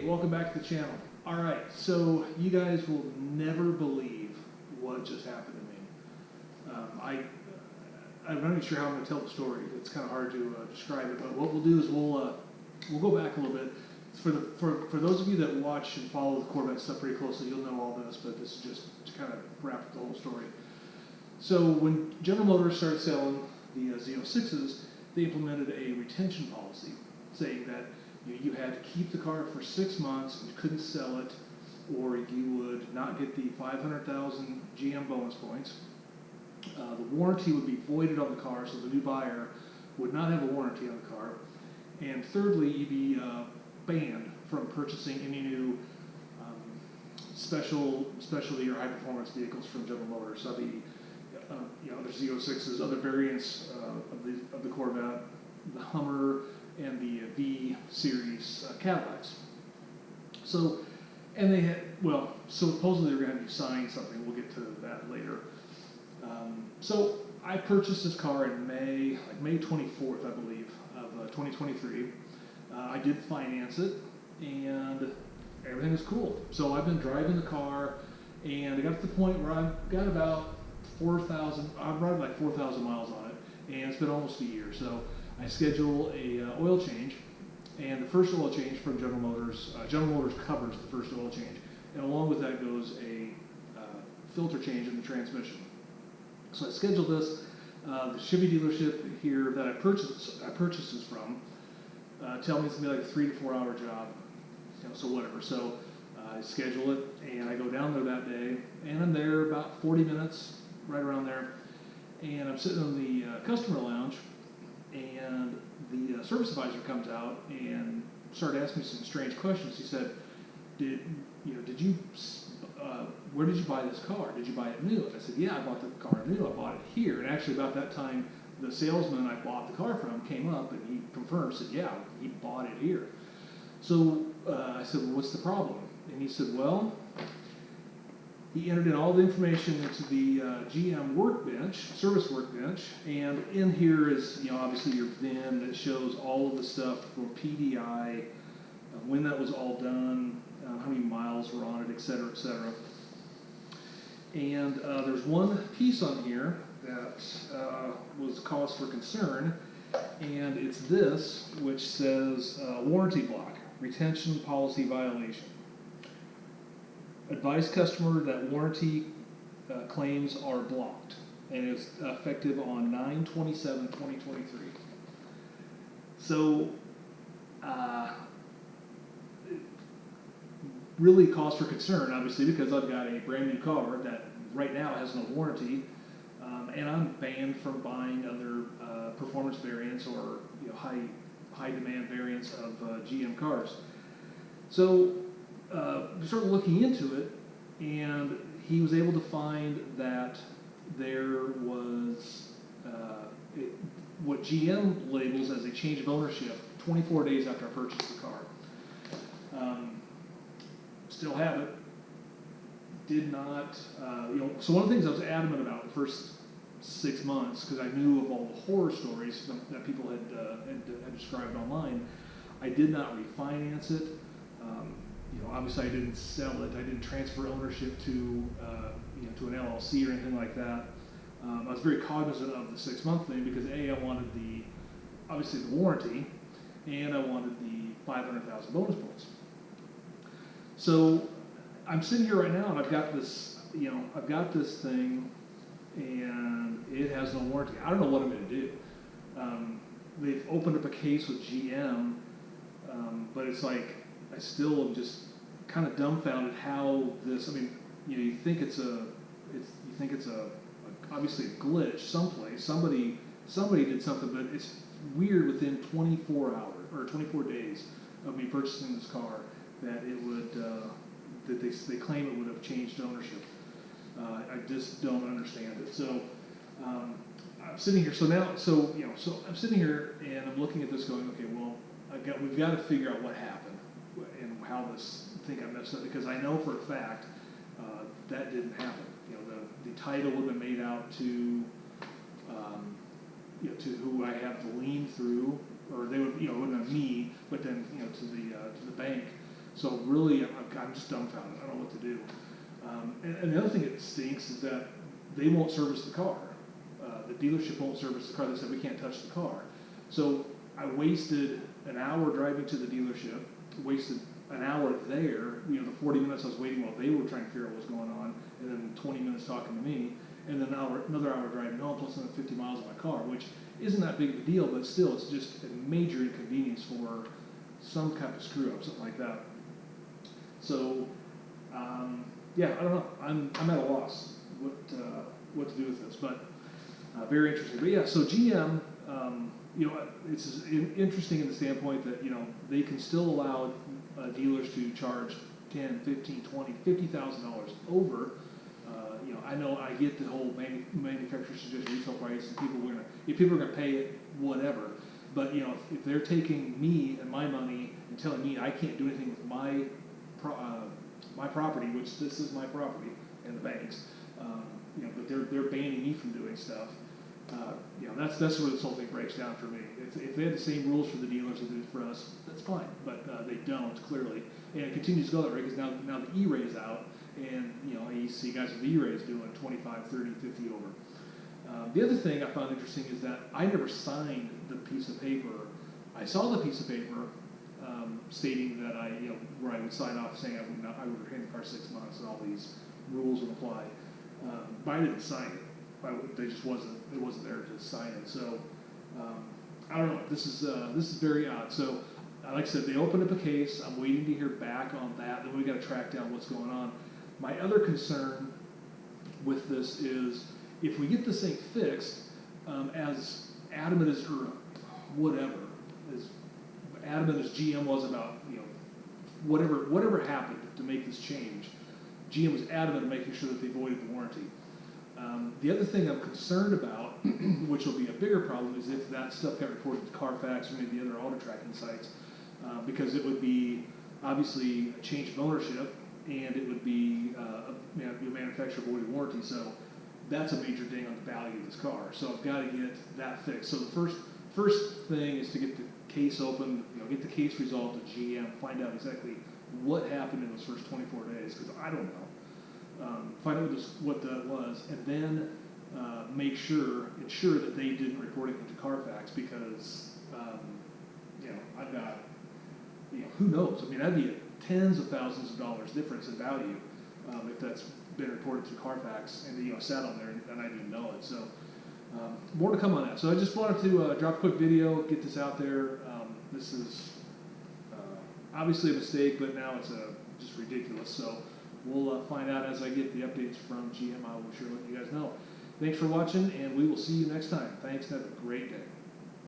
welcome back to the channel. Alright, so you guys will never believe what just happened to me. I'm not even sure how I'm going to tell the story. It's kind of hard to describe it, but what we'll do is we'll go back a little bit. For those of you that watch and follow the Corvette stuff pretty closely, you'll know all this, but this is just to kind of wrap up the whole story. So when General Motors started selling the Z06s, they implemented a retention policy saying that you had to keep the car for 6 months and you couldn't sell it, or you would not get the 500,000 GM bonus points. The warranty would be voided on the car, so the new buyer would not have a warranty on the car. And thirdly, you'd be banned from purchasing any new specialty or high performance vehicles from General Motors. So the other Z06s, other variants of the Corvette, the Hummer, and the V series Cadillacs. So, and they had, well, so supposedly they're going to have you sign something. We'll get to that later. So I purchased this car in May 24th, I believe, of 2023. I did finance it, and everything was cool. So I've been driving the car, and I got to the point where I've got about 4,000, I'm riding like 4,000 miles on it, and it's been almost a year. So I schedule a oil change, and the first oil change from General Motors covers the first oil change, and along with that goes a filter change in the transmission. So I scheduled this. The Chevy dealership here that I purchased this from tell me it's gonna be like a 3 to 4 hour job, so whatever. So I schedule it, and I go down there that day, and I'm there about 40 minutes, right around there, and I'm sitting in the customer lounge, and the service advisor comes out and started asking me some strange questions. He said, where did you buy this car? Did you buy it new? And I said, yeah, I bought the car new. I bought it here. And actually about that time, the salesman I bought the car from came up and he confirmed, said, yeah, he bought it here. So I said, well, what's the problem? And he said, well, he entered in all the information into the GM workbench, service workbench, and in here is, obviously your VIN that shows all of the stuff for PDI, when that was all done, how many miles were on it, et cetera, et cetera. And there's one piece on here that was cause for concern, and it's this, which says warranty block, retention policy violation. Advise customer that warranty claims are blocked, and it's effective on 9/27/2023. So, really cause for concern, obviously, because I've got a brand new car that right now has no warranty, and I'm banned from buying other performance variants or high demand variants of GM cars. So we started looking into it, and he was able to find that there was what GM labels as a change of ownership 24 days after I purchased the car. Still have it. Did not, so one of the things I was adamant about the first 6 months, because I knew of all the horror stories that people had described online, I did not refinance it. Obviously I didn't sell it. I didn't transfer ownership to an LLC or anything like that. I was very cognizant of the 6 month thing because I wanted obviously the warranty, and I wanted the 500,000 bonus points. So I'm sitting here right now, and I've got this, thing, and it has no warranty. I don't know what I'm going to do. They've opened up a case with GM, but it's like I still am just kind of dumbfounded how this. I mean, you think it's obviously a glitch someplace. Somebody did something, but it's weird. Within 24 hours or 24 days of me purchasing this car, that it would that they claim it would have changed ownership. I just don't understand it. So I'm sitting here. So I'm sitting here and I'm looking at this, going, okay, well, we've got to figure out what happened and how this thing got messed up, because I know for a fact that didn't happen. The title would have been made out to to who I have the lien through, or they would, it wouldn't have me, but then to the bank. So really, I'm just dumbfounded. I don't know what to do. And the other thing that stinks is that they won't service the car. The dealership won't service the car. They said we can't touch the car. So I wasted an hour driving to the dealership, wasted an hour there, the 40 minutes I was waiting while they were trying to figure out what was going on, and then 20 minutes talking to me, and then another hour driving home, plus another 50 miles in my car, which isn't that big of a deal, but still, it's just a major inconvenience for some kind of screw up, something like that. So, yeah, I don't know. I'm at a loss what to do with this, but very interesting. But yeah, so GM, it's interesting in the standpoint that they can still allow dealers to charge $10, $15, $20, $50,000 over. I know I get the whole manufacturer suggested retail price, and people are gonna pay it, whatever. But if they're taking me and my money and telling me I can't do anything with my property, which this is my property, and the banks, but they're banning me from doing stuff. That's where this whole thing breaks down for me. If they had the same rules for the dealers as they do for us, that's fine. But they don't, clearly, and it continues to go that way because now the E-Ray's out, and you see guys with E-Rays doing 25, 30, 50 over. The other thing I found interesting is that I never signed the piece of paper. I saw the piece of paper stating that where I would sign off saying I would retain the car 6 months and all these rules would apply. But I didn't sign it. It wasn't there to sign it. So I don't know. This is very odd. So like I said, they opened up a case. I'm waiting to hear back on that. Then we got to track down what's going on. My other concern with this is if we get this thing fixed, as adamant as GM was about whatever happened to make this change, GM was adamant in making sure that they voided the warranty. The other thing I'm concerned about, which will be a bigger problem, is if that stuff got reported to Carfax or any of the other auto tracking sites, because it would be obviously a change of ownership, and it would be a manufacturer voided warranty. So that's a major ding on the value of this car. So I've got to get that fixed. So the first thing is to get the case open, get the case resolved at GM, find out exactly what happened in those first 24 days, because I don't know. Find out what that was, and then ensure that they didn't report it to Carfax, because I've got who knows? I mean, that'd be tens of thousands of dollars difference in value if that's been reported to Carfax and sat on there and I didn't even know it. So more to come on that. So I just wanted to drop a quick video, get this out there. This is obviously a mistake, but now it's just ridiculous. So we'll find out as I get the updates from GM. I will sure let you guys know. Thanks for watching, and we will see you next time. Thanks, and have a great day.